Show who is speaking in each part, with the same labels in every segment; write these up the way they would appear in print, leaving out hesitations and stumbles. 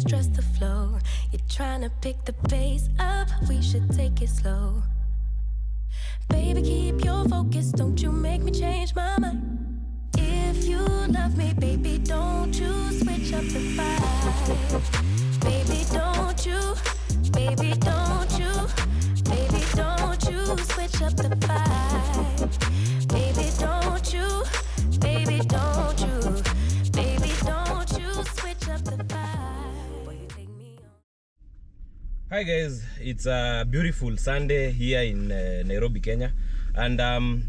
Speaker 1: stress the flow. You're trying to pick the pace up, we should take it slow. Baby, keep your focus, don't you make me change my mind. If you love me, baby, don't you switch up the vibe. Baby, don't you, baby, don't you, baby, don't you switch up the vibe. Baby, don't you, baby, don't you, baby, don't you switch up the vibe. Boy, you take me on.
Speaker 2: Hi guys, it's a beautiful Sunday here in Nairobi, Kenya, and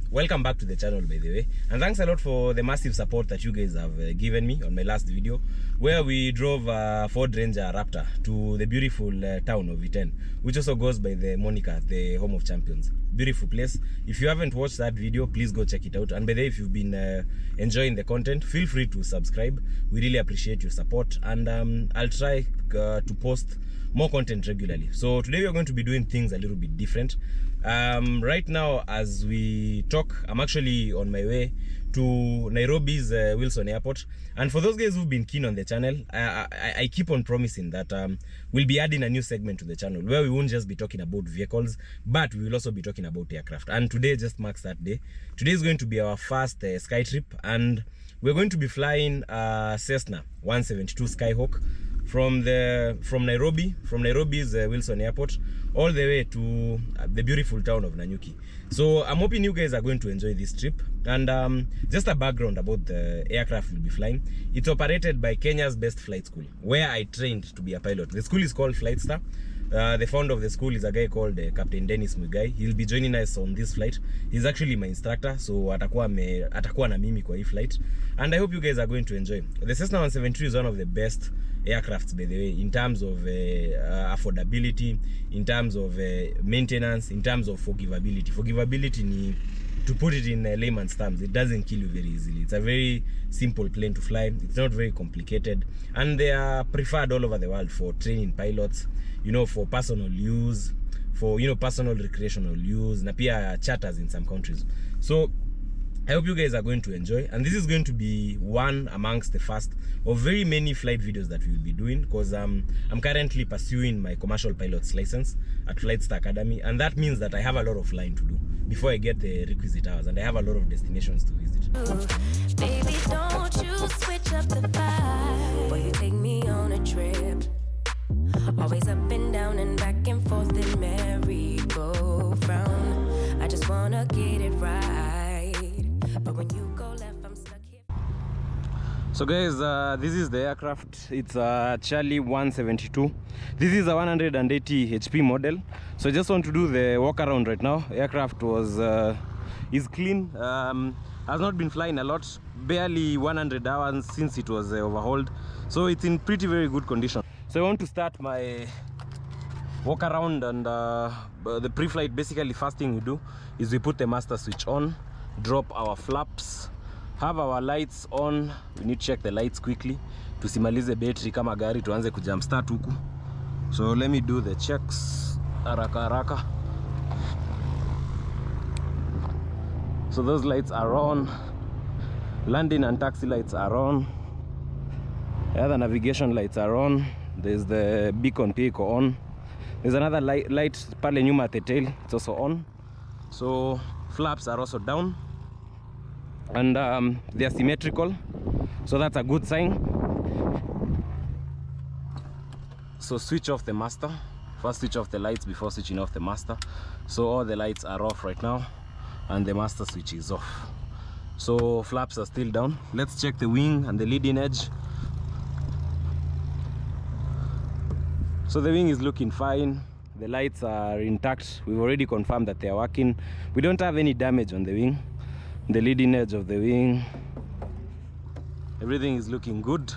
Speaker 2: welcome back to the channel, by the way. And thanks a lot for the massive support that you guys have given me on my last video, where we drove a Ford Ranger Raptor to the beautiful town of Iten, which also goes by the moniker the home of champions. Beautiful place. If you haven't watched that video, please go check it out. And by the way, if you've been enjoying the content, feel free to subscribe. We really appreciate your support, and I'll try to post more content regularly. So today we are going to be doing things a little bit different. Right now, as we talk, I'm actually on my way to Nairobi's Wilson Airport. And for those guys who've been keen on the channel, I keep on promising that we'll be adding a new segment to the channel where we won't just be talking about vehicles, but we will also be talking about aircraft. And today just marks that day. Today is going to be our first Skytrip, and we're going to be flying Cessna 172 Skyhawk from Nairobi's Wilson Airport all the way to the beautiful town of Nanyuki. So I'm hoping you guys are going to enjoy this trip. And just a background about the aircraft we'll be flying. It's operated by Kenya's best flight school, where I trained to be a pilot. The school is called Flightstar. The founder of the school is a guy called Captain Dennis Mugai. He'll be joining us on this flight. He's actually my instructor, so atakuwa na mimi kwa hii flight. And I hope you guys are going to enjoy. The Cessna 173 is one of the best aircrafts, by the way, in terms of affordability, in terms of maintenance, in terms of forgivability. Forgivability ni, to put it in layman's terms, it doesn't kill you very easily. It's a very simple plane to fly. It's not very complicated, and they are preferred all over the world for training pilots, you know, for personal use, for, you know, personal recreational use, na pia charters in some countries. So I hope you guys are going to enjoy, and this is going to be one amongst the first of very many flight videos that we will be doing, because I'm currently pursuing my commercial pilot's license at Flightstar Academy, and that means that I have a lot of flying to do before I get the requisite hours, and I have a lot of destinations to visit.
Speaker 1: Baby, don't you switch up the vibe. Boy, you take me on a trip, always up and down and back and forth in merry-go-round. I just wanna get it right, but when you go left, I'm stuck here.
Speaker 2: So guys, this is the aircraft. It's a Charlie 172. This is a 180 HP model. So I just want to do the walk around right now. Aircraft is clean. Has not been flying a lot, barely 100 hours since it was overhauled. So it's in pretty very good condition. So I want to start my walk around, and the pre-flight, basically first thing we do is we put the master switch on, drop our flaps, have our lights on. We need to check the lights quickly tusimalize battery kama gari tuanze kujump start huku. So let me do the checks haraka haraka. So those lights are on, landing and taxi lights are on, the other navigation lights are on. There's the beacon pico on. There's another light pale nyuma at the tail, it's also on. So flaps are also down, and they are symmetrical, so that's a good sign. So switch off the master. First switch off the lights before switching off the master. So all the lights are off right now, and the master switch is off. So flaps are still down. Let's check the wing and the leading edge. So the wing is looking fine. The lights are intact. We've already confirmed that they are working. We don't have any damage on the wing. The leading edge of the wing, everything is looking good.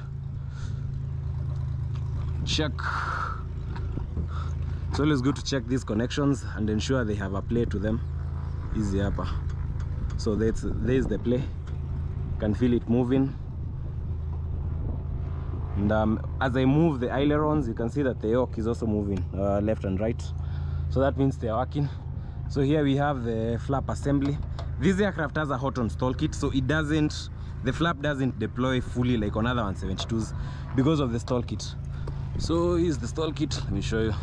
Speaker 2: Check. It's always good to check these connections and ensure they have a play to them. Easy upper. So there's the play. You can feel it moving. And as I move the ailerons, you can see that the yoke is also moving left and right. So that means they are working. So here we have the flap assembly. This aircraft has a hot on stall kit, so it doesn't, the flap doesn't deploy fully like on other 172s because of the stall kit. So here's the stall kit. Let me show you.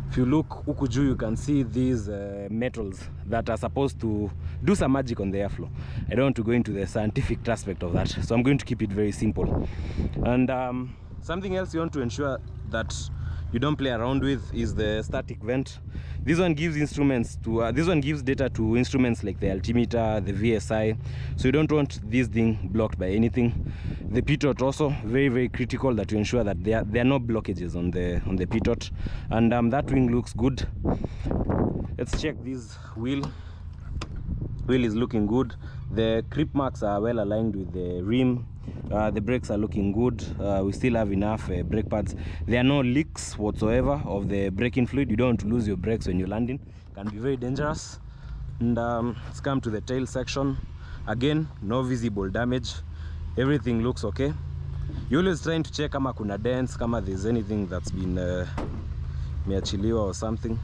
Speaker 2: If you look ukuju, you can see these metals that are supposed to do some magic on the airflow. I don't want to go into the scientific aspect of that, so I'm going to keep it very simple. And something else you want to ensure that you don't play around with is the static vent. This one gives instruments to this one gives data to instruments like the altimeter, the VSI, so you don't want this thing blocked by anything. The pitot also very critical, that you ensure that there are no blockages on the pitot. And that wing looks good. Let's check this wheel. Wheel is looking good. The grip marks are well aligned with the rim. The brakes are looking good. We still have enough brake pads. There are no leaks whatsoever of the braking fluid. You don't want to lose your brakes when you're landing. It can be very dangerous. And let's come to the tail section. Again, no visible damage. Everything looks okay. You're always trying to check kama kuna dents, kama there's anything that's been meachiliwa or something.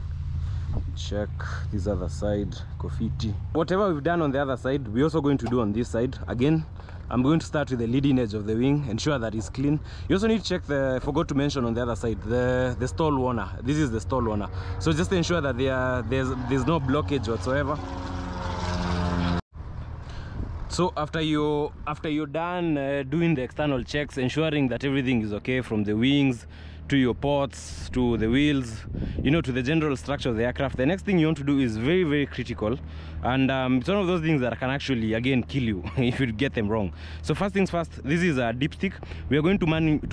Speaker 2: Check this other side, kofiti. Whatever we've done on the other side, we're also going to do on this side. Again, I'm going to start with the leading edge of the wing, ensure that it's clean. You also need to check I forgot to mention on the other side, the stall warner. This is the stall warner. So just ensure that there's no blockage whatsoever. So after you're done doing the external checks, ensuring that everything is okay from the wings to your ports to the wheels, you know, to the general structure of the aircraft, the next thing you want to do is very critical. And it's one of those things that can actually again kill you if you get them wrong. So first things first, this is a dipstick. We are going to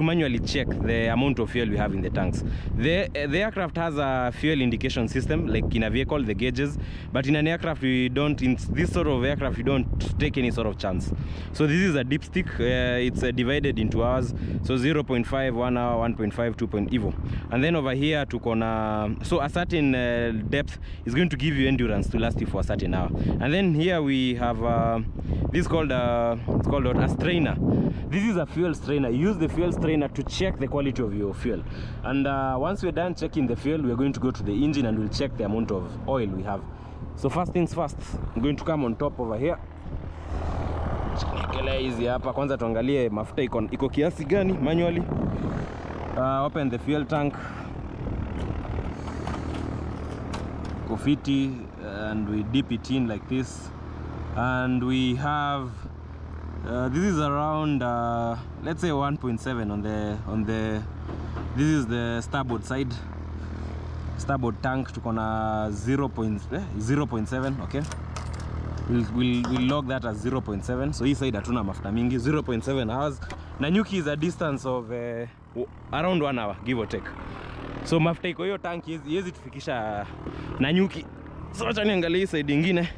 Speaker 2: manually check the amount of fuel we have in the tanks. The aircraft has a fuel indication system, like in a vehicle, the gauges, but in an aircraft we don't. In this sort of aircraft you don't take any sort of chance. So this is a dipstick. It's divided into hours, so 0.5 1 hour, 1.5 2 point evo. And then over here so a certain depth is going to give you endurance to last you for a certain hour. And then here we have this called it's called a strainer. This is a fuel strainer. You use the fuel strainer to check the quality of your fuel. And once we're done checking the fuel, we're going to go to the engine and we'll check the amount of oil we have. So first things first, I'm going to come on top over here. Hizi hapa kwanza tuangalie mafuta iko kiasi gani manually. Open the fuel tank. Kofiti, and we dip it in like this, and we have this is around let's say 1.7 on the this is the starboard side, starboard tank. Tuko na 0.7. okay, we'll log that as 0.7. so this side hatuna mafuta mingi. 0.7 hours. Nanyuki is a distance of around 1 hour give or take. So mafuta iko hiyo tank hizi tufikisha Nanyuki. So acha niangalie side nyingine.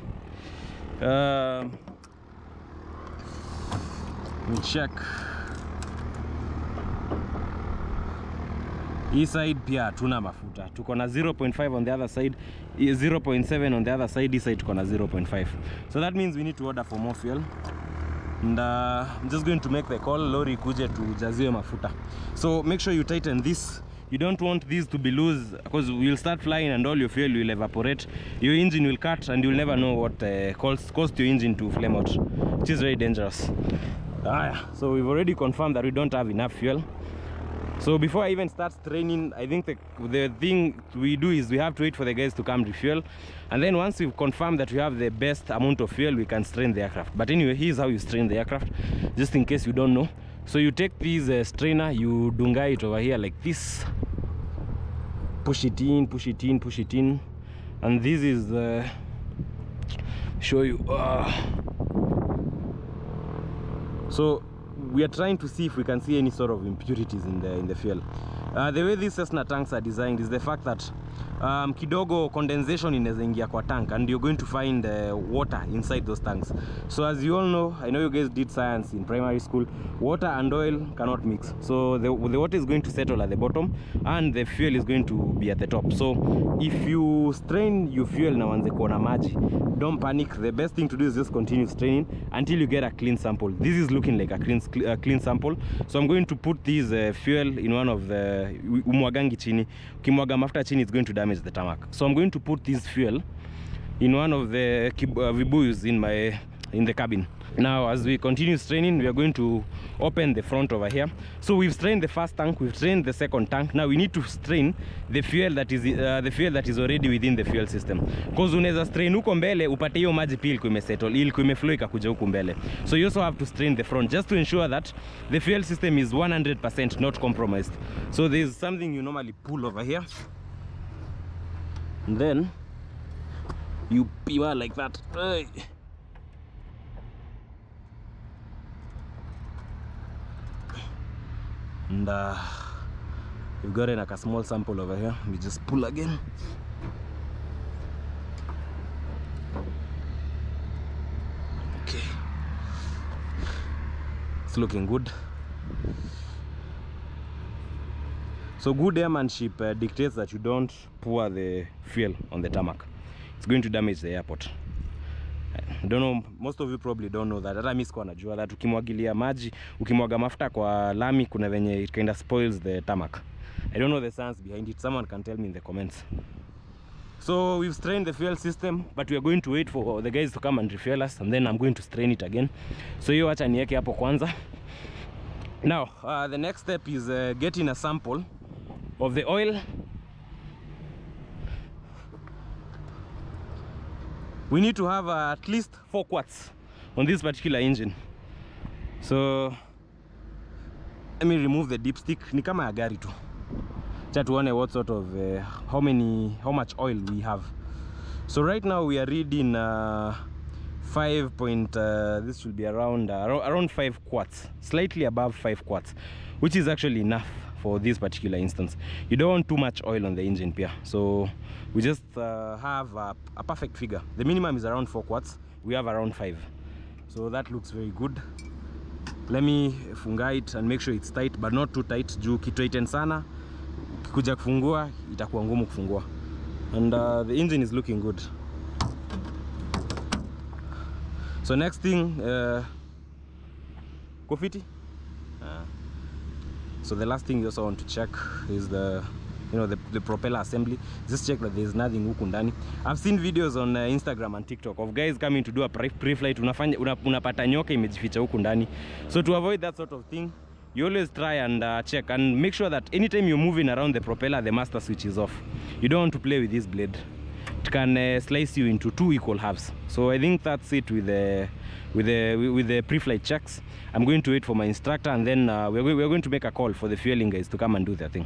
Speaker 2: We check. This side pia hatuna mafuta. Tuko na 0.5 on the other side, 0.7 on the other side. This side tuko na 0.5. So that means we need to order for more fuel. And I'm just going to make the call lorry kuje tujaziwe mafuta. So make sure you tighten this. You don't want these to be loose, because we'll start flying and all your fuel will evaporate. Your engine will cut and you'll never know what caused your engine to flame out, which is very dangerous. So we've already confirmed that we don't have enough fuel. So before I even start training, I think the thing we do is we have to wait for the guys to come refuel. And then once we've confirmed that we have the best amount of fuel, we can strain the aircraft. But anyway, here's how you strain the aircraft, just in case you don't know. So you take this strainer, you dunga it over here like this. Push it in, push it in, push it in. And this is the... show you. So we are trying to see if we can see any sort of impurities in the fuel. The way these Cessna tanks are designed is the fact that kidogo condensation inaweza ingia kwa tank, and you're going to find water inside those tanks. So as you all know, I know you guys did science in primary school, water and oil cannot mix. So the water is going to settle at the bottom and the fuel is going to be at the top. So if you strain your fuel na wanze kuona maji, don't panic. The best thing to do is just continue straining until you get a clean sample. This is looking like a clean sample. So I'm going to put this fuel in one of the umwagangi chini. Ukimwaga mafuta chini, it's going to damage the tarmac. So I'm going to put this fuel in one of the vibuyus in the cabin. Now, as we continue straining, we are going to open the front over here. So we've strained the first tank, we've strained the second tank. Now we need to strain the fuel that is already within the fuel system. Because unaweza strain huko mbele upate hiyo maji pia ilikuwa imesettle, ilikuwa imeflow ikakuja huko mbele. So you also have to strain the front just to ensure that the fuel system is 100% not compromised. So there's something you normally pull over here, and then you peel like that. And we've got like a small sample over here. We just pull again. Okay, it's looking good. So good airmanship dictates that you don't pour the fuel on the tarmac. It's going to damage the airport. I don't know, most of you probably don't know that. Hata mimi sikuwa najua that ukimwagilia maji, ukimwaga mafuta kwa lami kuna venye it kind of spoils the tarmac. I don't know the science behind it. Someone can tell me in the comments. So we've strained the fuel system, but we are going to wait for the guys to come and refuel us, and then I'm going to strain it again. So hiyo acha niweke hapo kwanza. Now, the next step is getting a sample of the oil. We need to have at least 4 quarts on this particular engine. So let me remove the dipstick. Ni kama ya gari tu. Cha tuone what sort of how much oil we have. So right now we are reading 5 point this should be around 5 quarts, slightly above 5 quarts, which is actually enough for this particular instance. You don't want too much oil on the engine here, so we just have a perfect figure. The minimum is around 4 quarts. We have around 5, so that looks very good. Let me funga it and make sure it's tight, but not too tight. Juu kitighten sana kuja kufungua itakuwa ngumu kufungua. And the engine is looking good. So next thing, kofiti. So the last thing you also want to check is the propeller assembly. Just check that there's nothing huku ndani. I've seen videos on Instagram and TikTok of guys coming to do a pre-flight, unapata nyoka imejificha huku ndani. So to avoid that sort of thing, you always try and check and make sure that anytime you're moving around the propeller, the master switch is off. You don't want to play with this blade. It can slice you into 2 equal halves. So I think that's it with the pre-flight checks. I'm going to wait for my instructor, and then we're going to make a call for the fueling guys to come and do their thing.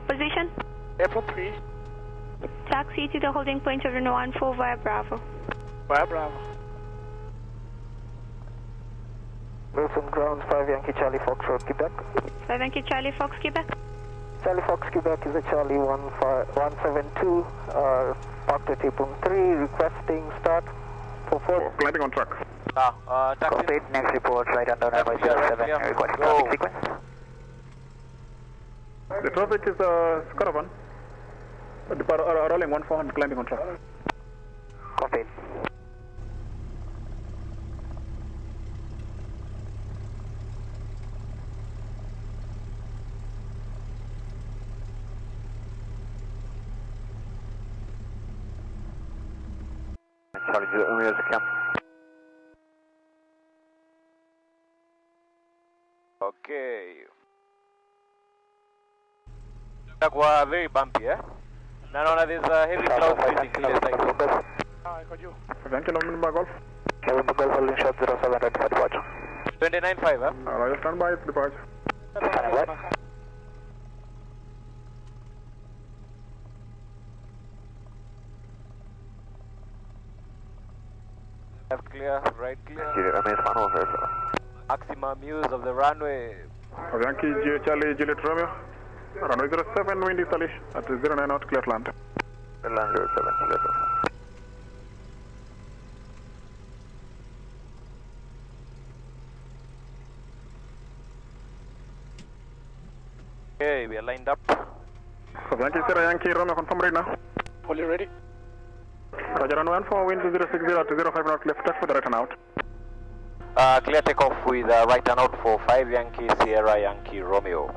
Speaker 3: Position?
Speaker 4: Airport 3.
Speaker 3: Taxi to the holding point of runway 14 via Bravo.
Speaker 4: Via Bravo.
Speaker 5: Wilson grounds 5 Yankee Charlie Fox Road, Quebec.
Speaker 3: 5 Yankee Charlie Fox, Quebec.
Speaker 5: Charlie Fox, Quebec is a Charlie 172, parked at Apron 3, requesting start for 4.
Speaker 4: Landing on track.
Speaker 5: Taxi. Copy, next report, right under runway 07, request traffic sequence.
Speaker 4: The traffic is Caravan. Rolling 14 climbing on track.
Speaker 5: Copy.
Speaker 6: Charlie to the Umias camp. Okay. Itakuwa very bumpy, eh? Naona there's heavy clouds building to the side.
Speaker 4: I got you. 7 km Golf.
Speaker 5: November Golf holding shot 07 ready for departure.
Speaker 6: 29.5, eh?
Speaker 4: Roger, stand by, departure.
Speaker 5: Standing by.
Speaker 6: Left clear, right clear. Maximum use of the runway.
Speaker 4: Yankee Charlie Juliet Romeo. Runway 07, wind easterly at 09 out, clear to land.
Speaker 6: Land 07, clear to land. Okay, we are lined up.
Speaker 4: Yankee Sierra Yankee Romeo, confirm right now.
Speaker 6: Fully ready.
Speaker 4: Roger, runway 14, wind 060 to 05 knots left, touch for the right and out.
Speaker 6: Clear takeoff with right turn out for 5 Yankee Sierra Yankee Romeo.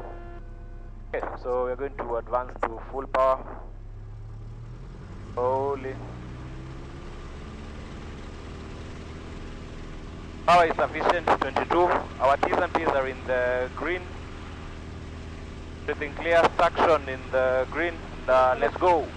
Speaker 6: Okay, so we're going to advance to full power. Slowly. Power is sufficient, 22. Our T's and P's are in the green. Everything clear, suction in the green. Let's go.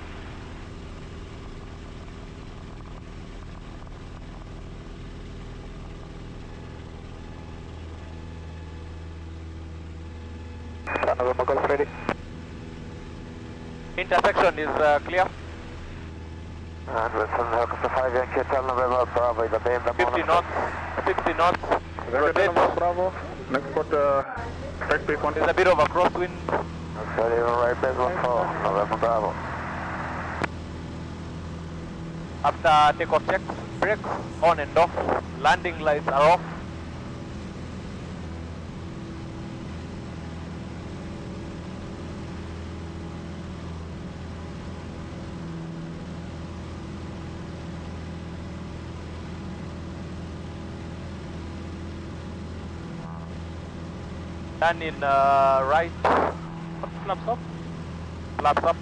Speaker 5: November Golf ready.
Speaker 6: Intersection is clear.
Speaker 5: And Wilson, Helicopter 5 Yankee Hotel November Bravo, the bay in the
Speaker 6: 50 knots, 60 knots. Rotate.
Speaker 4: Bravo. Next spot, right base 1.
Speaker 6: There's a bit of a crosswind.
Speaker 5: Sorry, right base 14, November Bravo.
Speaker 6: After takeoff checks, brakes on and off, landing lights are off. Turn in right. Flaps up. Flaps up.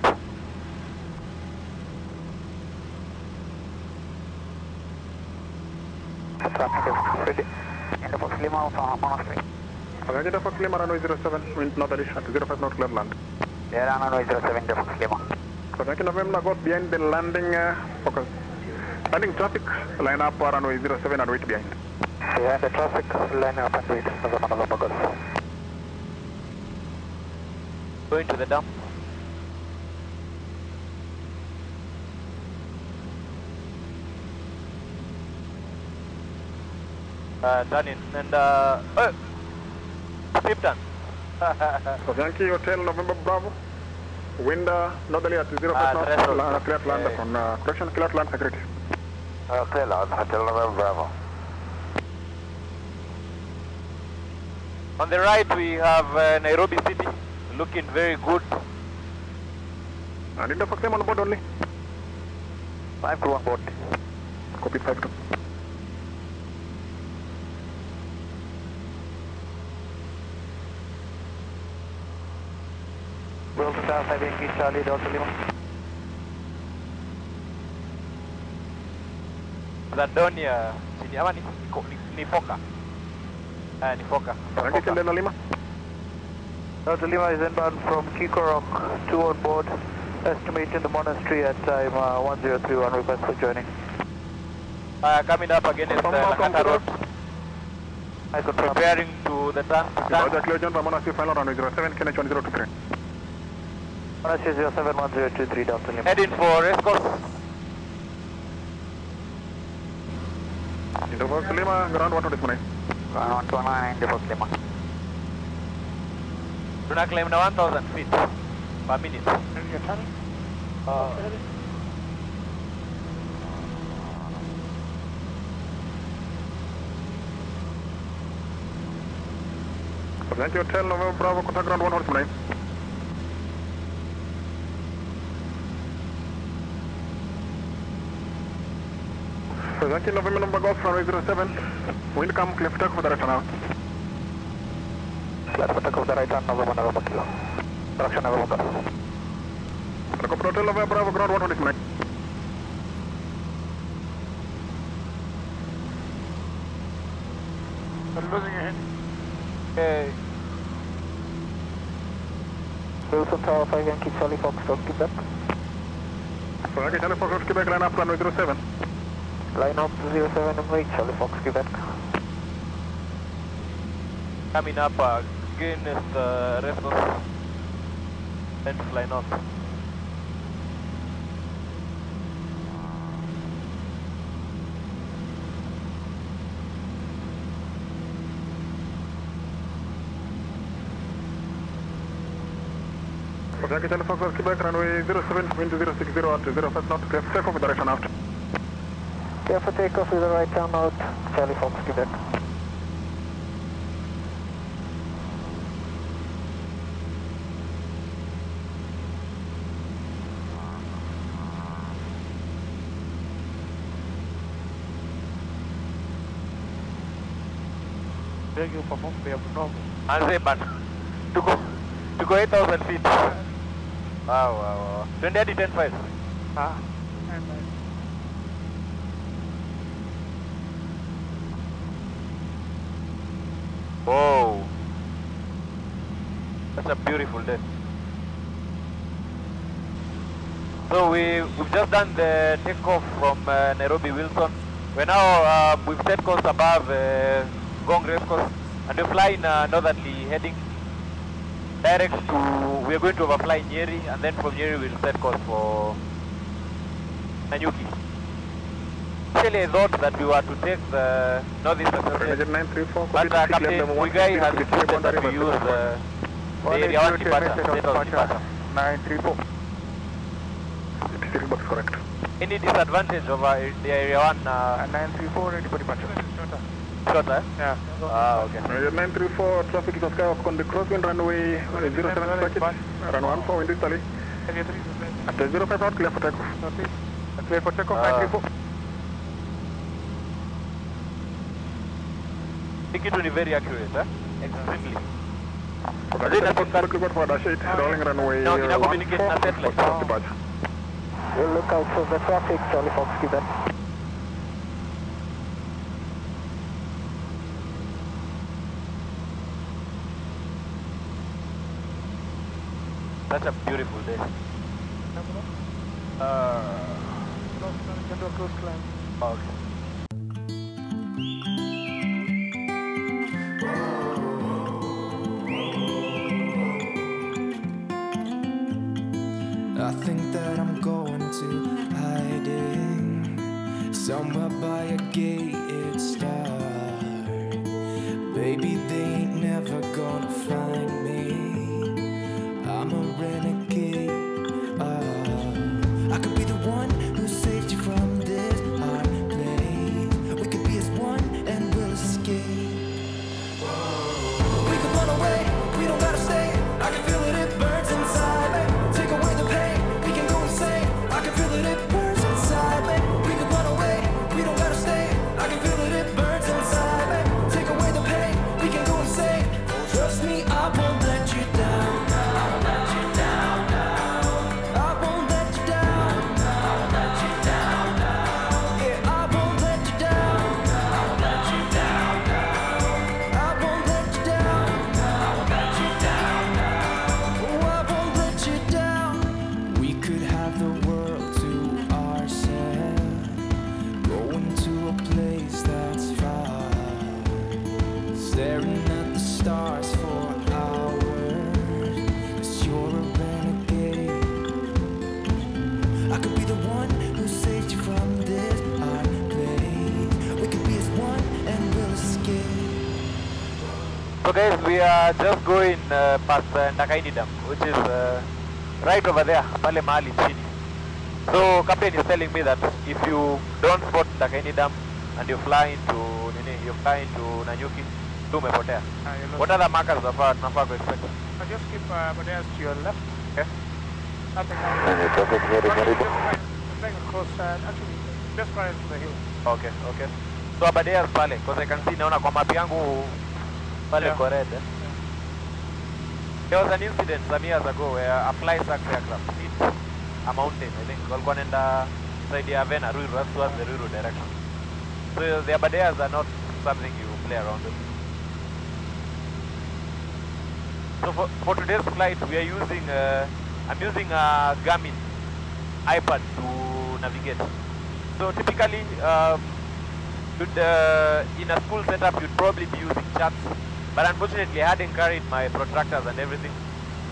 Speaker 5: Ready. End of Lima, Monastery.
Speaker 4: Agenda Fox Lima, runway 07, wind northerly at 05 knot clear land.
Speaker 5: Yeah, runway 07, Fox Lima.
Speaker 4: Yankee November got behind the landing focus. Landing traffic, line up runway 07 and wait behind.
Speaker 5: Behind the traffic, line up and wait. November Golf.
Speaker 6: Going to the dump. Turn in and steep turn.
Speaker 4: Yankee Hotel November Bravo. Wind northerly at 05 knot clear land on correction clear land security.
Speaker 5: Clear land, Hotel November Bravo.
Speaker 6: On the right we have Nairobi City, looking very good.
Speaker 4: And in the Fox Lima on board only.
Speaker 5: 5 to 1 board.
Speaker 4: Copy 5 to.
Speaker 5: Wilson Tower 5 Yankee Charlie, Delta Lima.
Speaker 6: Zadonia chini ama ni Foka. Ni Foka.
Speaker 4: Yankee Delta Lima.
Speaker 5: Delta Lima is inbound from Kikorok, 2 on board. Estimate in the monastery at time 1031. Request for joining.
Speaker 6: Coming up again is Langata Road.
Speaker 5: I confirm.
Speaker 6: Preparing to the turn.
Speaker 4: Roger, clear John from Monastery final runway 07, KNH 1023.
Speaker 5: Monastery 071023, Delta Lima.
Speaker 6: Heading for race course.
Speaker 4: In the Fox Lima, ground 129.
Speaker 5: Ground 129, the Fox Lima.
Speaker 6: Do not claim 1,000 feet per minute.
Speaker 4: Yankee Hotel November Bravo, contact ground 129. Yankee November number Golf runway 07. Wind come clear for the right turn out.
Speaker 5: Clear for the right turn, November Kilo. Production November Golf.
Speaker 4: Helicopter Hotel November Bravo, ground 129.
Speaker 5: I'm losing your head.
Speaker 6: Okay.
Speaker 5: Wilson Tower 5 Yankee Charlie Fox, Quebec.
Speaker 4: Yankee Charlie Fox, Quebec, line up runway 07.
Speaker 5: Line up 07 and wait, Charlie Fox, Quebec.
Speaker 6: Coming up again is the rest of and fly north.
Speaker 4: Yankee Charlie Fox, Quebec, runway 07, wind 060 at 05 knot, clear for takeoff with direction out.
Speaker 5: Clear for takeoff with the right turn out, Charlie Fox, Quebec.
Speaker 6: Thank you for but to go 8,000 feet. Wow. 20 at 10.5. Oh, that's a beautiful day. So we've just done the takeoff from Nairobi Wilson. We're now we've set course above Gong Race Course, and we're flying northerly, heading direct to. We're going to overfly Nyeri, and then from Nyeri we'll set course for Nanyuki. Actually, I thought that we were to take the northeast expressway, but Captain Muigai has insisted that we use the area 1 departure instead of departure.
Speaker 4: 934. Still box correct.
Speaker 6: Any disadvantage over the area 1?
Speaker 4: 934 ready for departure.
Speaker 6: Shorter?
Speaker 4: Yeah.
Speaker 6: Ah, okay.
Speaker 4: 934 traffic is on Skywalk on the crosswind runway 07 circuit. Run 14 wind easterly. At 05 out, clear for takeoff. Clear for takeoff, 934.
Speaker 6: Think it will be very accurate, huh? Extremely.
Speaker 4: For dash 8, rolling runway
Speaker 6: no, 14 for
Speaker 4: departure.
Speaker 5: We'll look out for the traffic, Charlie Fox, Quebec.
Speaker 6: Such a beautiful day. Okay.
Speaker 7: I think that I'm going to hiding somewhere by a gated star. Baby, they ain't never gonna find me. I'm a renegade. I could be the one who saved you from this hard place. We could be as one and we'll escape. We could run away, we don't gotta stay. I can feel it, it burns inside me. Take away the pain, we can go insane. I can feel it, it burns inside me. We could run away, we don't gotta stay. I can feel it, it burns inside me. Take away the pain, we can go insane. Trust me, I won't let you down. I won't let you down. I won't let you down. I won't let you down. Yeah, I won't let you down. I won't let you down. I won't let you down. I won't let you down. Oh, I won't let you down. We could have the world to ourselves, going to a place that's far, staring at the stars for hours, 'cause you're a renegade. I could be the one who saved you from this hard place. We could be as one and we'll escape.
Speaker 6: So guys, we are just going past Nakaini Dam, which is right over there, pale mahali chini. So Captain is telling me that if you don't spot Nakaini Dam and you're flying to Nanyuki, tumepotea. What are the markers tunafaa to expect?
Speaker 4: Just keep aberdares to your left.
Speaker 6: Okay.
Speaker 4: Nothing across, actually, just prior to the hill.
Speaker 6: Okay, okay. So aberdares pale, because I can see naona kwa map yangu pale
Speaker 4: Yeah.
Speaker 6: kwa red. There was an incident some years ago where a fly-sacked aircraft hit a mountain. I think walikuwa nenda side ya Avena, Ruiru, that's towards the Ruiru direction. So the aberdares are not something you play around with. So for today's flight, we are using I'm using a Garmin iPad to navigate. So typically, in a school setup, you'd probably be using charts. But unfortunately, I hadn't carried my protractors and everything.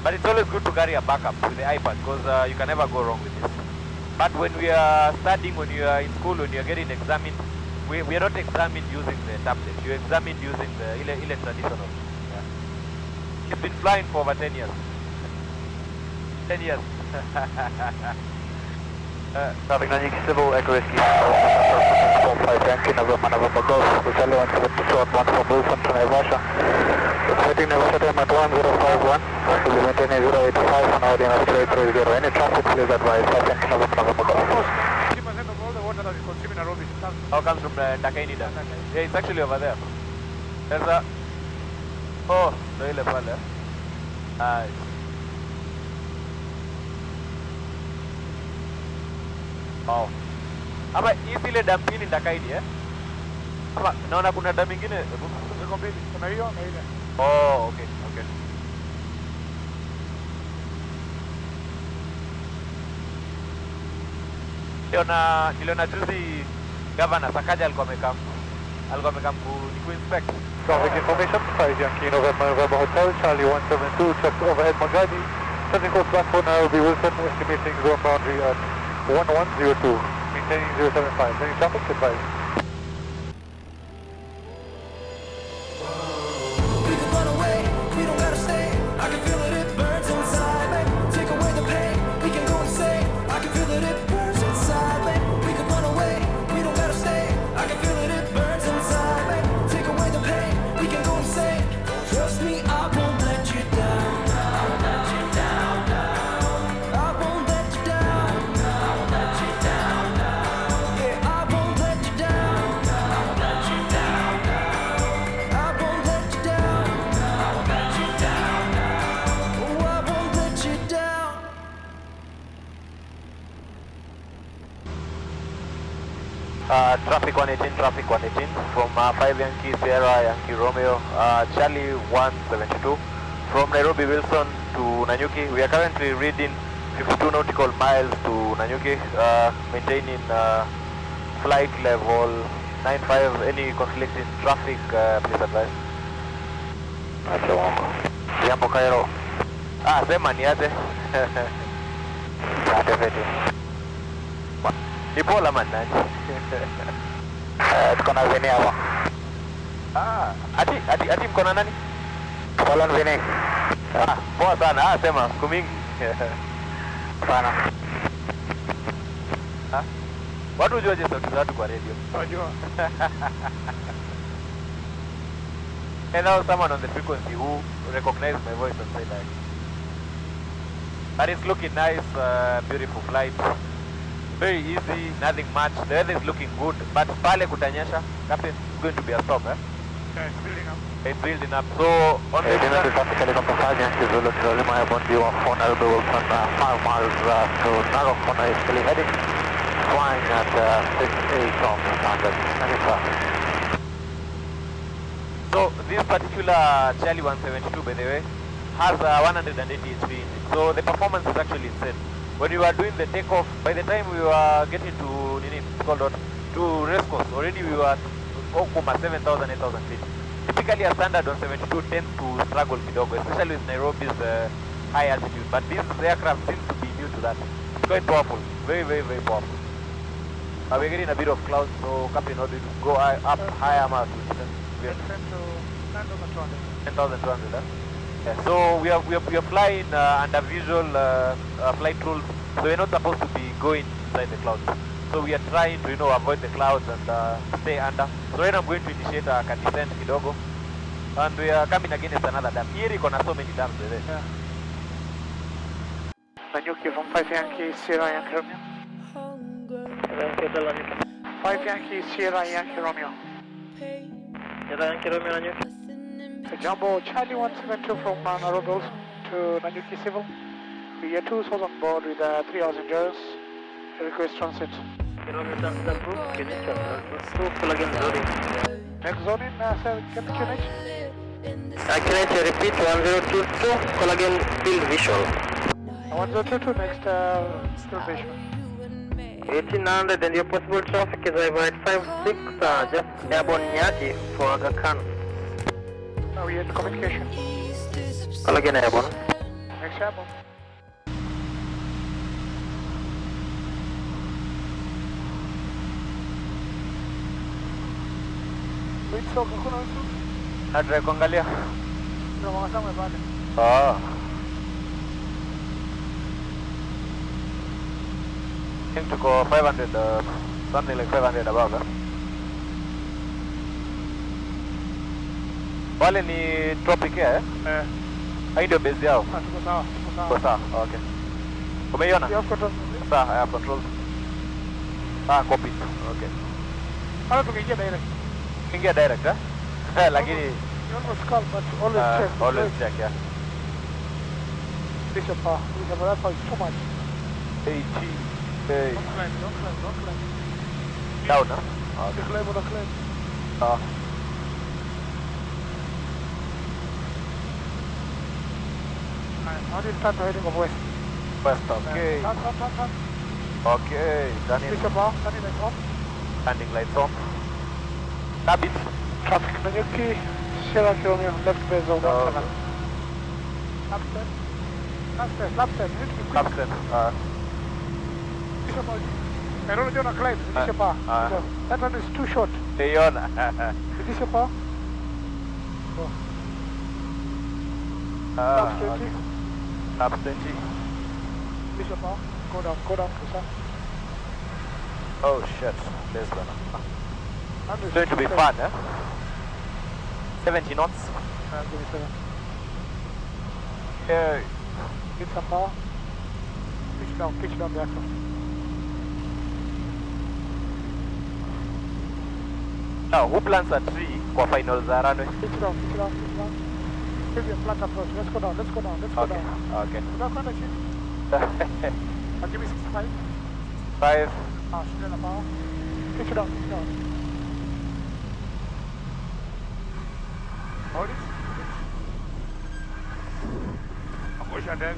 Speaker 6: But it's always good to carry a backup with the iPad because you can never go wrong with this. But when we are studying, when you are in school, when you are getting examined, we are not examined using the tablet. You are examined using the ile traditional. Yeah. It's been flying for over 10 years. 10 years.
Speaker 8: Traffic Nanyuki Civil, Echo Whiskey, 45 Yankee, November Golf, Hotel 170 short, 1 from Wilson to Naivasha. Expecting Naivasha time at 1051, will be maintaining 085 on audio of 330. Any traffic, please advise, 5 Yankee, November Golf.
Speaker 4: 50% of all the water that we consume in Nairobi
Speaker 6: Comes from Nakaini Dam. Yeah, it's actually over there. There's a... Oh, the ile pale. Nice. Wow. Ama hizi ile dam hii ni Nakaini eh? Ama naona kuna dam nyingine.
Speaker 4: ziko mbili. Kuna hiyo na ile.
Speaker 6: Oh, okay, okay. Niliona juzi Governor Sakaja alikuwa amekaa ku inspect.
Speaker 8: Traffic information, 5 Yankee November Hotel, Charlie 172, check overhead Magadi. Setting course back for Nairobi Wilson, estimating zone boundary at 1102, maintaining 075. Any traffic advised.
Speaker 7: We can run away, we don't gotta stay. I can feel it, it burns inside me. Take away the pain, we can go insane. I can feel it, it burns inside me. We can run away, we don't gotta stay. I can feel it, it burns inside me. Take away the pain, we can go insane. Trust me, I won't let you down. I won't let you down. I won't let you down. I won't let you down. Yeah, I won't let you down. I won't let you down. I won't let you down. I won't let you down. Oh, I won't let you down.
Speaker 6: Traffic 118 from 5 Yankee Sierra Yankee Romeo, Charlie 172 from Nairobi Wilson to Nanyuki. We are currently reading 52 nautical miles to Nanyuki, maintaining flight level 95. Any conflict in traffic, please advise. Jambo Kairo. Sema ni aje. Ni pola man nani.
Speaker 8: Tuko na Vini hapa.
Speaker 6: Ati mko na nani?
Speaker 8: Pola na Vini.
Speaker 6: Poa sana. Sema siku mingi.
Speaker 8: Sana.
Speaker 6: Watu hujuaje sauti za watu kwa radio?
Speaker 4: Unajua.
Speaker 6: And now someone on the frequency who recognized my voice and said that. But it's looking nice, beautiful flight. Very easy, nothing much. The weather is looking good, but pale kutanyesha, Captain, it's going to be a storm, eh?
Speaker 4: Yeah, it's building up.
Speaker 6: It's building up. So on the
Speaker 8: Traffic helicopter 5 Yankee Zulu to Lima Airborne view of Nairobi Wilson, 5 miles to Nanyuki is still heading, flying at 68 off the standard. Any traffic.
Speaker 6: So this particular Charlie 172, by the way, has a 180 HP engine. So the performance is actually insane. When we were doing the takeoff, by the time we were getting to to race course, already we were at 7,000, 8,000 feet. Typically a standard 172 tends to struggle kidogo, especially with Nairobi's high altitude. But this aircraft seems to be new to that. It's quite powerful, very, very, very powerful. We're getting a bit of clouds, so Captain, how do you go up higher to distance? We are 10,200. Huh? Yeah, so we are flying under visual flight rules, so we're not supposed to be going inside the clouds. So we are trying to avoid the clouds and stay under. So right now I'm going to initiate a descent kidogo, and we are coming against another dam. Here you so many dams there.
Speaker 4: Yeah. Nanyuki from 5 Yankee Sierra Yankee Romeo. 5 Yankee Sierra Yankee Romeo.
Speaker 8: Sierra Yankee Romeo Nanyuki.
Speaker 4: Jumbo Charlie 172 from Nairobi Wilson to Nanyuki Civil. We are 2 souls on board with 3 hours endurance. Request transit.
Speaker 8: Kilometer approved, can you check? Full again zoning.
Speaker 4: Next zone in, sir, can you change?
Speaker 8: Accurate, repeat 1022, call again, field visual.
Speaker 4: 1022, next field visual.
Speaker 8: 1800 and your possible traffic is over at 56, just airborne Nanyuki for Aga Khan.
Speaker 4: We are in communication.
Speaker 8: Call again airborne.
Speaker 4: Next airborne. Wait, so kuna mtu?
Speaker 6: Nadra kuangalia.
Speaker 4: Ndio wanasema pale.
Speaker 6: I think to go 500, something like 500 above. Wale ni Tropic Air, eh? Hii ndio base yao.
Speaker 4: Tuko sawa.
Speaker 6: Tuko sawa, okay. Umeiona?
Speaker 4: You have control.
Speaker 6: Sawa, I have control. Copy. Okay.
Speaker 4: Hata tukiingia direct.
Speaker 6: Ingia direct, eh? Lakini
Speaker 4: You almost call, but always check.
Speaker 6: Always check, yeah.
Speaker 4: Bishop, that's how it's too much.
Speaker 6: Hey.
Speaker 4: Don't climb.
Speaker 6: Down, huh?
Speaker 4: Okay. Climb. Now you start heading of west.
Speaker 6: West, okay.
Speaker 4: Turn.
Speaker 6: Okay, turning.
Speaker 4: Bishop off, turning lights off.
Speaker 6: Landing lights on. Cabin.
Speaker 4: Traffic Nanyuki, Sierra Romeo, left base of 17. Lap step.
Speaker 6: Lap step.
Speaker 4: Bishop off. I don't know climb. Bishop off. That one is too short.
Speaker 6: Stay on.
Speaker 4: Bishop off. Lap 20.
Speaker 6: Lap 20.
Speaker 4: Bishop off. Go down, closer.
Speaker 6: Oh shit, there's gonna. It's going to be fun, eh? 70 knots.
Speaker 4: Give me 7.
Speaker 6: Yeah.
Speaker 4: Get some power. Pitch down the axle.
Speaker 6: Now, who plants a tree for finals are runway?
Speaker 4: Pitch down. Maybe a flat approach. Let's go down.
Speaker 6: Okay.
Speaker 4: Without connection. Give me 65.
Speaker 6: 5.
Speaker 4: Still a power. Pitch down. Hold it. Push it there.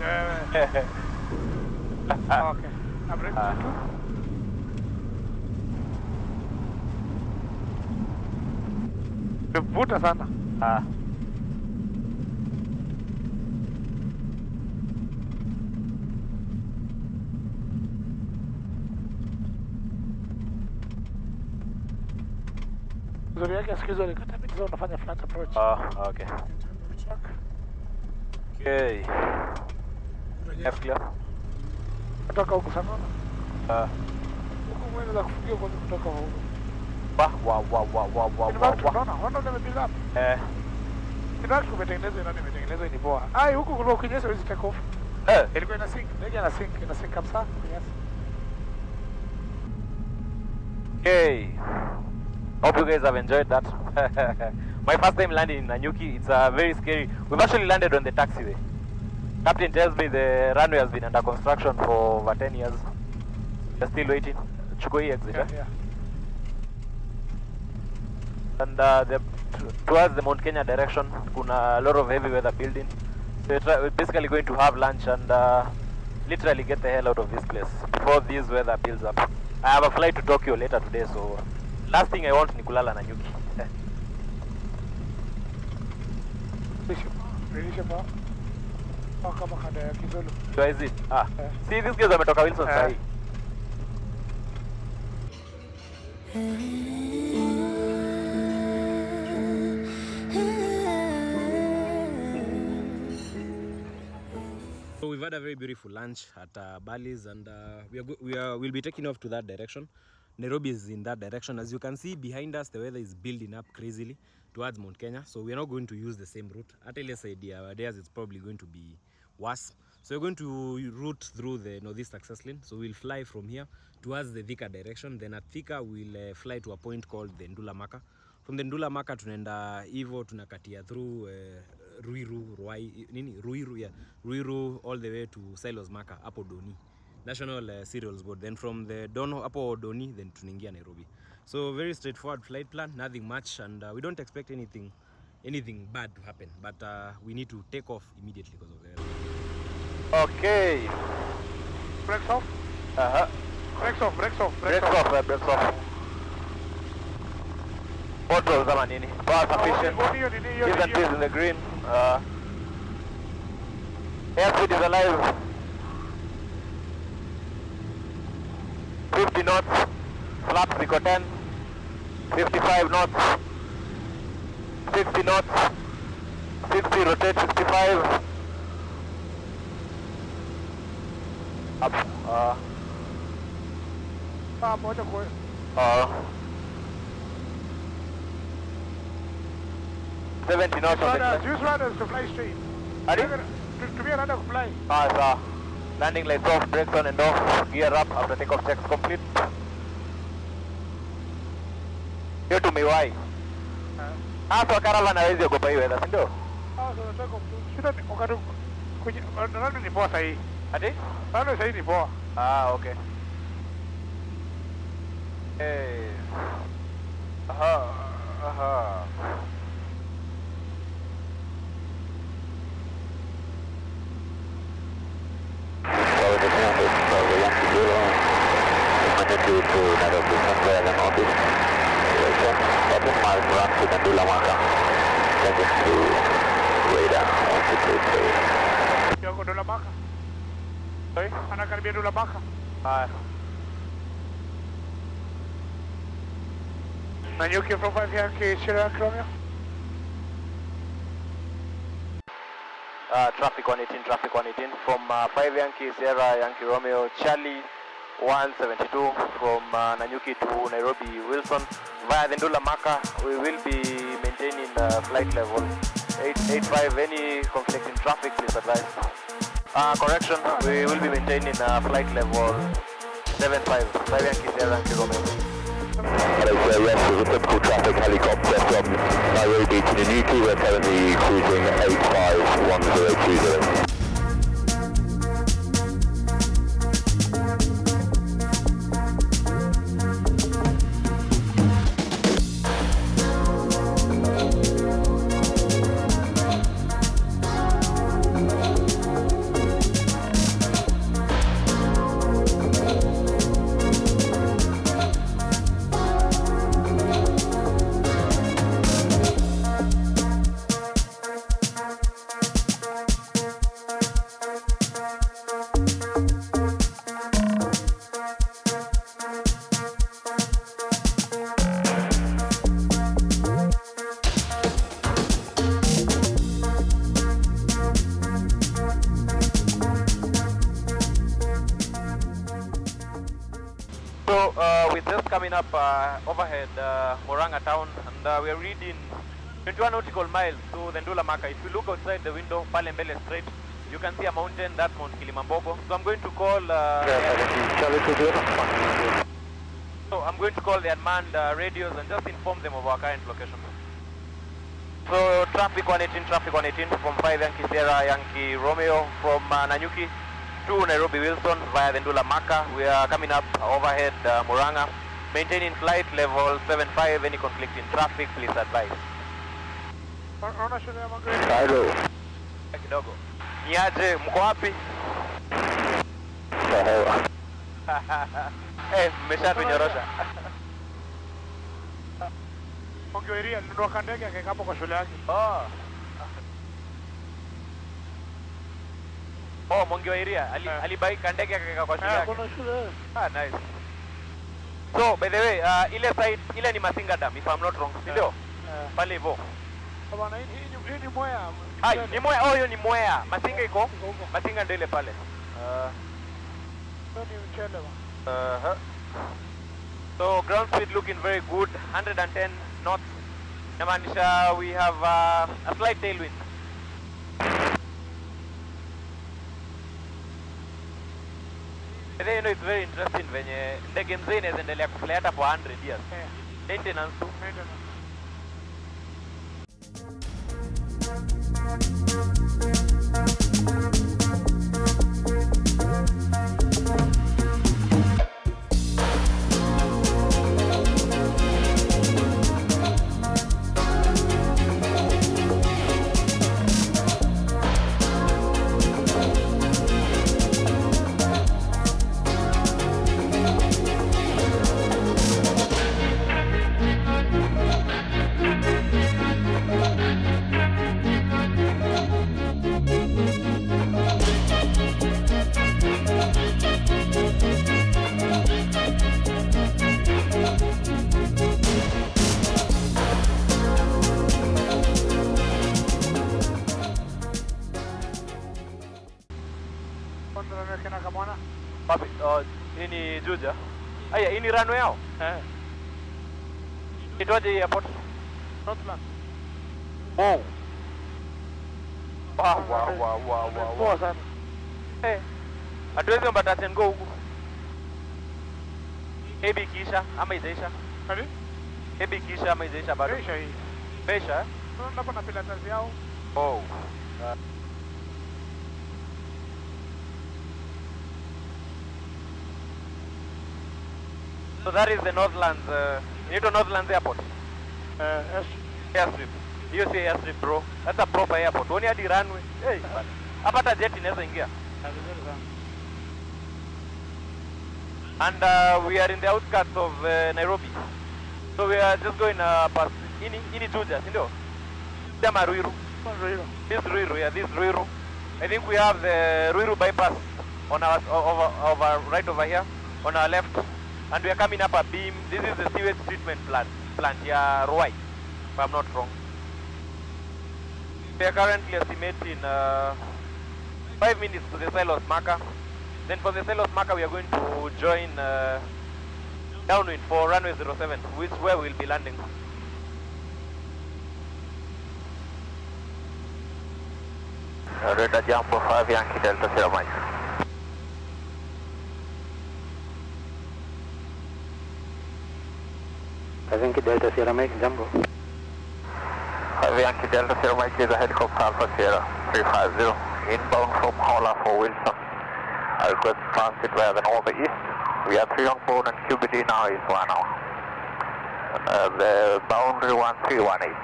Speaker 4: Okay. Now bring it to. Vuta sana. Zuri yake siku hizo alikata mitizo unafanya flat approach.
Speaker 6: Okay. Okay. F clear.
Speaker 4: Kutoka huku sana. Huku mwene za kufikia kwa kutoka huku. Wow. Wana build up. Inataka kumetengenezwa ni poa. Ai huku kuna ukinyesha hizi take off. Ilikuwa ina sink. Ndege ina sink kabisa. Yes.
Speaker 6: Okay. Hope you guys have enjoyed that. My first time landing in Nanyuki, it's very scary. We've actually landed on the taxiway. Captain tells me the runway has been under construction for over 10 years. We're still waiting. Chukoi exit.
Speaker 4: Yeah.
Speaker 6: And towards the Mount Kenya direction, kuna a lot of heavy weather building. So we're basically going to have lunch and literally get the hell out of this place before this weather builds up. I have a flight to Tokyo later today, so last thing I want ni kulala Nanyuki.
Speaker 4: Bishop. Kama kanda ya Kizulu.
Speaker 6: So is it? See, these guys wametoka Wilson sahi.
Speaker 2: So we've had a very beautiful lunch at Bali's, and we'll be taking off to that direction. Nairobi is in that direction. As you can see behind us, the weather is building up crazily towards Mount Kenya. So we're not going to use the same route. At least aberdares, it's probably going to be worse. So we're going to route through the northeast access lane. So we'll fly from here towards the Thika direction. Then at Thika, we'll fly to a point called the Ndula Maka. From the Ndula Maka, tunaenda Ivo, tunakatia through Ruiru all the way to Silos Maka, Apo Doni. National Cereals Board. Then from the Dono, Apo Doni, then tunaingia Nairobi. So very straightforward flight plan, nothing much, and we don't expect anything bad to happen. But we need to take off immediately because of the weather.
Speaker 6: Okay.
Speaker 4: Brakes off. Brakes off.
Speaker 6: Autos ama nini? Power sufficient. These and these in the green. Airspeed is alive. 50 knots. Flaps ziko 10. 55 knots. 60 knots. 60 rotate 65. Up.
Speaker 4: Moja kwa.
Speaker 6: 70 knots on the climb.
Speaker 4: Use runners to fly straight. To be a runner to fly.
Speaker 6: Sir. Landing lights off, brakes on and off. Gear up after takeoff checks complete. Hiyo tumewahi. Hapa caravan hawezi ogopa hii weather, si ndio?
Speaker 4: So nataka shida ni wakati runway ni poa sahihi.
Speaker 6: Ati?
Speaker 4: Runway sahihi ni poa.
Speaker 6: Okay. Hey. Aha.
Speaker 8: Nairobi Wilson via the northeast. Wilson, 7 miles run to Nandula Maka. Changing to radar 1223.
Speaker 4: Yo, Nandula Maka. Sorry? Anakaribia Nandula Maka.
Speaker 6: Hi.
Speaker 4: Nanyuki from 5 Yankee, Sierra Romeo.
Speaker 6: Traffic 118 from 5 Yankee Sierra Yankee Romeo Charlie 172 from Nanyuki to Nairobi Wilson via the Ndula Maka. We will be maintaining flight level 885. Any conflicting traffic, please advise. Correction, we will be maintaining flight level 75 5 Yankee Sierra Yankee Romeo.
Speaker 8: Hello, yes, there's a typical traffic helicopter from Nairobi to Nanyuki. We're currently cruising 851020.
Speaker 6: Coming up overhead Murang'a town, and we are reading 21 nautical miles to the Ndula Maka. If you look outside the window, pale mbele straight, you can see a mountain, that's Mount Kilimambogo. So I'm going to call the unmanned radios and just inform them of our current location. So traffic 118 from 5 Yankee Sierra Yankee Romeo from Nanyuki to Nairobi Wilson via the Ndula Maka. We are coming up overhead Murang'a. Maintaining flight level 75, any conflicting traffic, please advise.
Speaker 8: Kairo.
Speaker 6: Kidogo. Niaje, mko wapi? Mmeshatunyorosha.
Speaker 4: Mongioiria, ndio kandege akikapo kwa shule yake.
Speaker 6: Oh, Mongioiria, alibai kandege akika kwa shule yake.
Speaker 4: Kuna shule.
Speaker 6: Nice. So, by the way, ile side, ile ni Masinga Dam, if I'm not wrong, ndio? Pale hivyo.
Speaker 4: Bwana, hii ni Mwea.
Speaker 6: Ni Mwea, hiyo ni Mwea. Masinga iko? Masinga ndio ile pale.
Speaker 4: Ndio ni mchele bwana.
Speaker 6: So, ground speed looking very good, 110 knots. Namaanisha we have a slight tailwind. You know, it's very interesting venye ndege mzee inaendelea kufly hata for 100 years. Maintenance tu. Papi, hii ni Juja. Aya, hii ni runway yao? Itoaje hii airport?
Speaker 4: Northland.
Speaker 6: Wow. Wow.
Speaker 4: Poa sana.
Speaker 6: Hatuwezi omba touch and go huku. Hebi kisha ama izaisha?
Speaker 4: Kali?
Speaker 6: Hebi kisha ama izaisha bado?
Speaker 4: Izaisha hii.
Speaker 6: Izaisha?
Speaker 4: Hapa na pilatas yao.
Speaker 6: Oh. So that is the Northlands, you need to Northlands Airport?
Speaker 4: Yes.
Speaker 6: Airstrip. You say airstrip, bro. That's a proper airport. Only at the runway. Hey, hapa hata jet inaweza ingia. and we are in the outskirts of Nairobi. So we are just going past Ini Juja, Sindo. Ruiru. This Ruiru, yeah, this Ruiru. I think we have the Ruiru bypass on our over right over here on our left, and we are coming up a beam. This is the sewage treatment plant, yeah, Rowai, if I'm not wrong. We are currently estimating 5 minutes to the Silos marker. Then for the Silos marker, we are going to join downwind for runway 07, which is where we'll be landing.
Speaker 8: Radar jump for 5 Yankee Delta 0 miles.
Speaker 5: Yankee Delta Sierra Mike, Jumbo.
Speaker 8: 5 Yankee Delta 0 miles is a helicopter Alpha Sierra 350, inbound from Hola for Wilson. I request transit via the northeast. We are 3 on board and QBD now is 1 hour. The boundary 1318.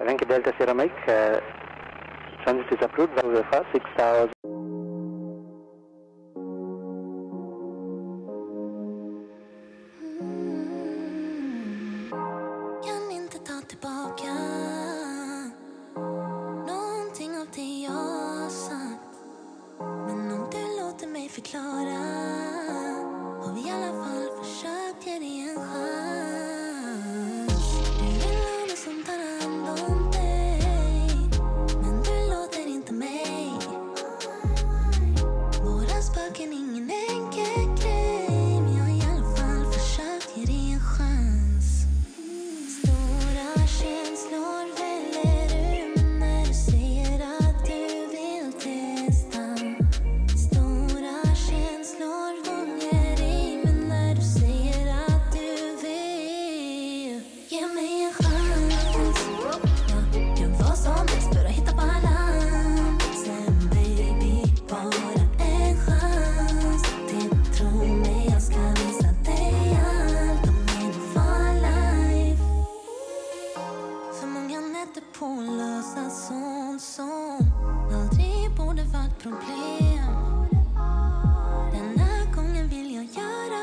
Speaker 5: Yankee Delta Sierra Mike, transit is approved, value for 6,000.
Speaker 1: Kan inte ta tillbaka någonting av det jag sagt. Men om du låter mig förklara har vi i alla fall försökt ge dig en chans. Du vill ha någon som tar hand om dig, men du låter inte mig. Våra spöken ingen enkel grej, men jag har i alla fall försökt ge dig en chans. Stora känslor väller ur när du säger att du vill testa. Stora känslor fångar i mig när du säger att du vill. Ge mig en chans. Jag gör vad som helst för att hitta balansen, baby. Bara en chans till. Tro mig, jag ska visa dig allt om min for life. För många nätter på lösa sånt som aldrig borde varit problem. Denna gången vill jag göra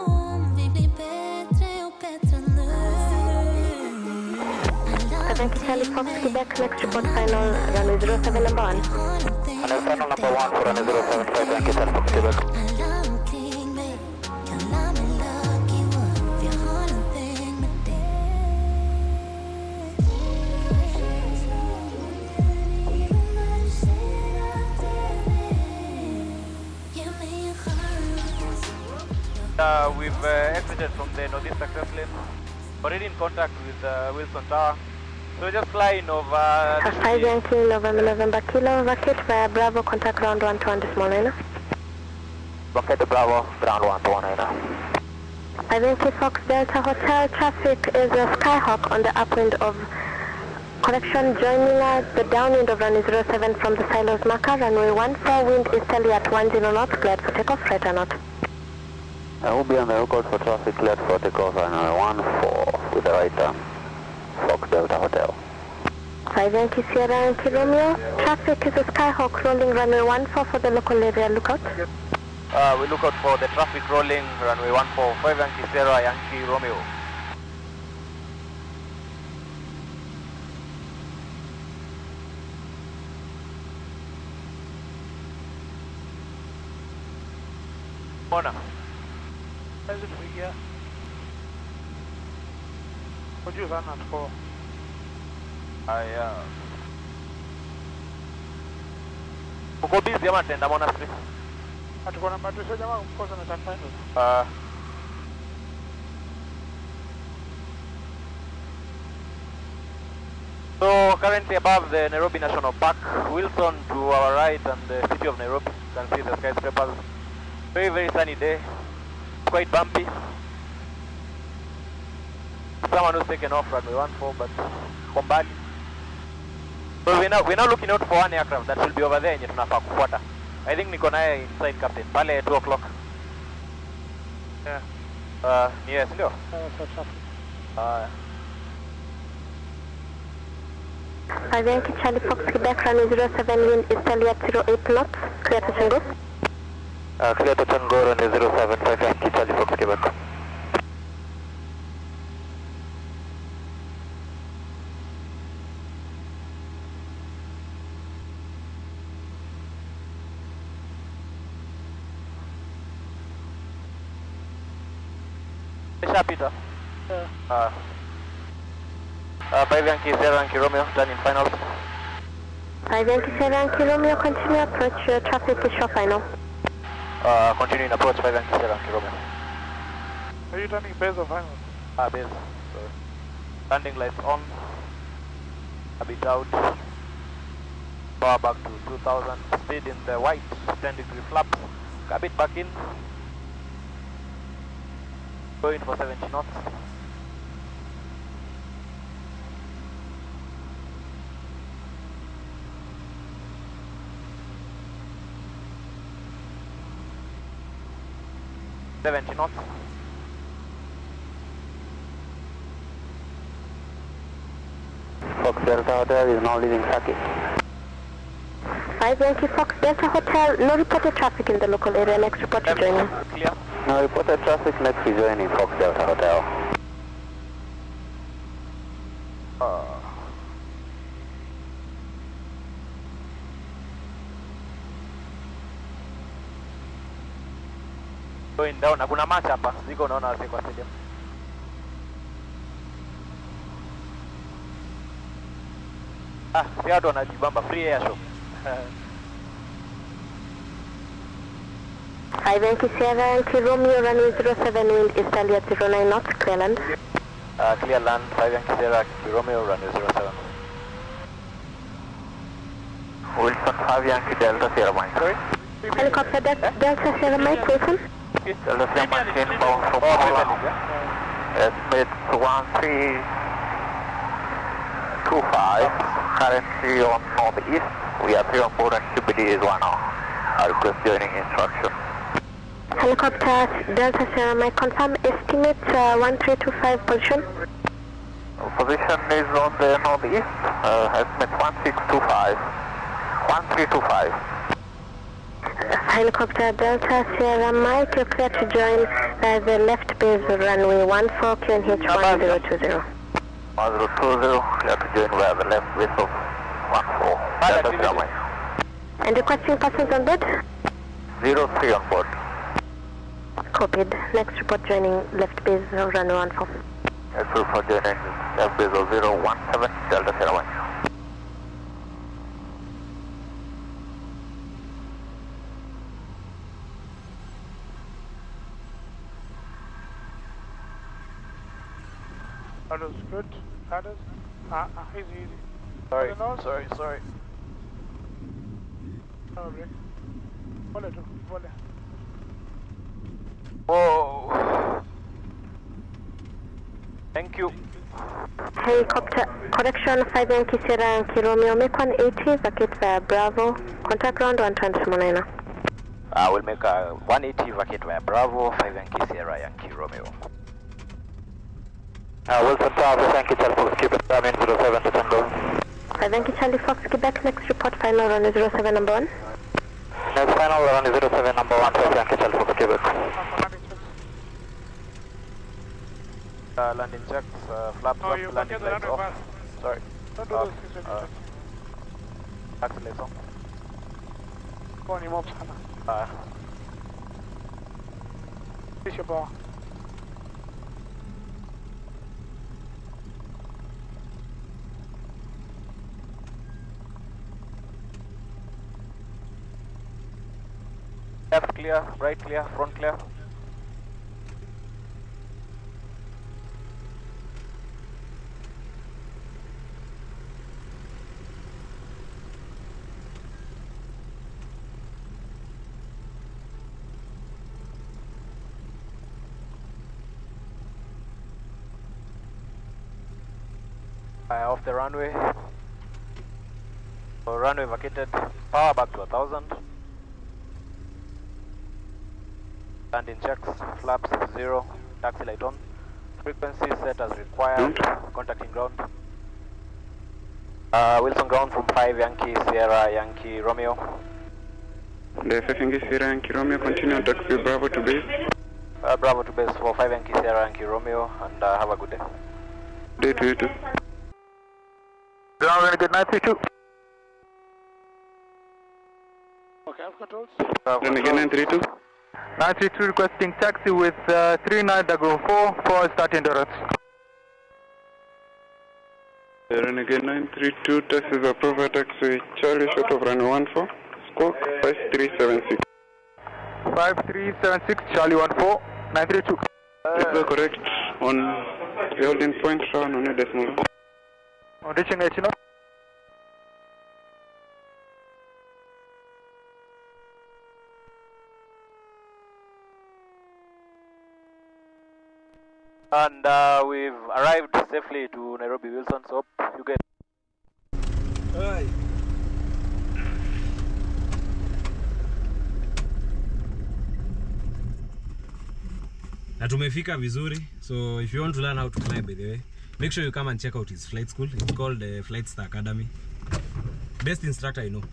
Speaker 1: om. Vi blir bättre och bättre nu.
Speaker 3: Yankee Charlie Fox, Quebec, next report final, runway 07 and barn.
Speaker 8: And final number 1 for runway 07, 5 Yankee Delta Fox Quebec.
Speaker 1: Alla omkring mig kallar mig lucky one, för jag har någonting med dig. Ge mig en chans.
Speaker 6: We've exited from the northeast access lane. Already in contact with Wilson Tower. So we're just flying over.
Speaker 3: 5 Yankee November Kilo, vacate via Bravo, contact ground 121 decimal 9.
Speaker 8: Rocket to Bravo, ground 129.
Speaker 3: 5 Yankee Fox Delta Hotel, traffic is a Skyhawk on the upwind of correction, joining the downwind of runway 07 from the Silos marker, runway 14, wind easterly at 10 knots, cleared for takeoff, right or not?
Speaker 8: I will be on the lookout for traffic cleared for takeoff runway 14 with the right turn. Fox Delta Hotel.
Speaker 3: 5 Yankee Sierra Yankee Romeo, traffic is a Skyhawk rolling runway 14 for the local area lookout.
Speaker 6: We look out for the traffic rolling runway 14, 5 Yankee Sierra Yankee Romeo. Mona.
Speaker 4: Is it here? Would you run at 4?
Speaker 6: Uko busy ama tenda monastery?
Speaker 4: Hatuko na madrasa jamaa kukosa na final.
Speaker 6: So currently above the Nairobi National Park, Wilson to our right and the city of Nairobi. You can see the skyscrapers. Very, very sunny day. Quite bumpy. Someone who's taken off runway 14, but Kombali. So we're now looking out for one aircraft that will be over there yenye tunafaa kufuata. I think niko naye inside captain pale 2 o'clock.
Speaker 4: Yeah.
Speaker 6: Yes, ndio.
Speaker 4: For traffic.
Speaker 3: 5 Yankee Charlie Fox Quebec, runway 07, wind easterly at 08 knots, clear to single.
Speaker 8: Clear to Tango, runway 075 Yankee Charlie Fox, Quebec.
Speaker 6: Peter. 5 Yankee Sierra Yankee Romeo, done in final.
Speaker 3: 5 Yankee Sierra Yankee Romeo, continue approach, traffic is show final.
Speaker 6: Continuing approach 5 Yankee Sierra Yankee Romeo.
Speaker 4: Are you turning base or final?
Speaker 6: Base. Sorry. Landing lights on. A bit out. Power back to 2000. Speed in the white. 10-degree flaps. A bit back in. Going for 70 knots. knots.
Speaker 8: Fox Delta Hotel is now leaving Saki.
Speaker 3: 5 Yankee Fox Delta Hotel, no reported traffic in the local area, next report to joining.
Speaker 6: Clear.
Speaker 8: No reported traffic, next rejoining Fox Delta Hotel.
Speaker 6: Going down, hakuna match hapa, siko unaona wase kwa stadium. Si watu wanajibamba, free air show.
Speaker 3: 5 Yankee Sierra Yankee Romeo, runway 07, wind easterly at 09 knots, clear land.
Speaker 6: Clear land, 5 Yankee Sierra Yankee Romeo, runway 07.
Speaker 8: Wilson 5 Yankee Delta Sierra Mike.
Speaker 6: Sorry?
Speaker 3: Helicopter Delta Sierra Mike, Wilson.
Speaker 8: Delta Sierra Mike inbound from Paula. Estimate 1325. Currently on northeast. We are 3 on board and QBD is 1 hour. I request joining instruction.
Speaker 3: Helicopter Delta Sierra Mike, confirm estimate 1325 position.
Speaker 8: Position is on the northeast. Estimate 1625. 1325.
Speaker 3: Helicopter Delta Sierra Mike, you're clear to join the left base runway 14, QNH 1020.
Speaker 8: 1020, clear to join via the left base of 14. Delta Sierra Mike.
Speaker 3: And requesting passengers on board?
Speaker 8: 03 on board.
Speaker 3: Copied. Next report joining left base runway 14.
Speaker 8: Yes, for joining left base of 017, Delta Sierra Mike.
Speaker 4: That is good. That is easy.
Speaker 6: Sorry,
Speaker 4: No.
Speaker 6: sorry.
Speaker 4: No break. Vole.
Speaker 6: Whoa. Thank you.
Speaker 3: Helicopter, correction, 5 Yankee Sierra Yankee Romeo, make 180, vacate via Bravo, contact ground 120
Speaker 6: We'll make a 180 vacate via Bravo, 5 Yankee Sierra Yankee Romeo.
Speaker 8: Wilson Tower, Yankee Charlie Fox, Quebec, in 07 to Tango.
Speaker 3: 5 Yankee Charlie Fox, Quebec, next report final runway 07 number 1.
Speaker 8: Next final runway 07 number 1, 5 Yankee Charlie Fox, Quebec.
Speaker 6: Landing checks, flaps
Speaker 4: No,
Speaker 6: up,
Speaker 4: you
Speaker 6: landing
Speaker 4: forget the
Speaker 6: lights
Speaker 4: runway
Speaker 6: off.
Speaker 4: pass.
Speaker 6: Sorry.
Speaker 4: Don't do this.
Speaker 6: Taxi lights on.
Speaker 4: Go on, you move sana. Fish your power.
Speaker 6: Left clear, right clear, front clear. Off the runway. So runway vacated. Power back to 1000. Landing checks. Flaps 0. Taxi light on. Frequency set as required. Contacting ground. Wilson ground from 5 Yankee Sierra Yankee Romeo.
Speaker 4: The 5 Yankee Sierra Yankee Romeo, continue taxi Bravo to base.
Speaker 6: Bravo to base for 5 Yankee Sierra Yankee Romeo, and have a good day.
Speaker 4: Day to you too.
Speaker 5: Ground Renegade 932.
Speaker 8: Okay, I've controls.
Speaker 4: Renegade 932.
Speaker 5: 932 requesting taxi with 3944 for start endurance.
Speaker 4: Renegade 932, taxis approval taxi Charlie short of runway 14, squawk 5376.
Speaker 5: 5376 Charlie 14, 932.
Speaker 4: Is that correct? On the holding point, on a decimal.
Speaker 5: On reaching 8 knots.
Speaker 6: And we've arrived safely to Nairobi Wilson, so hope you get.
Speaker 2: Hi. Na tumefika vizuri, so if you want to learn how to fly, by the way, make sure you come and check out his flight school. It's called the Flight Star Academy. Best instructor I know.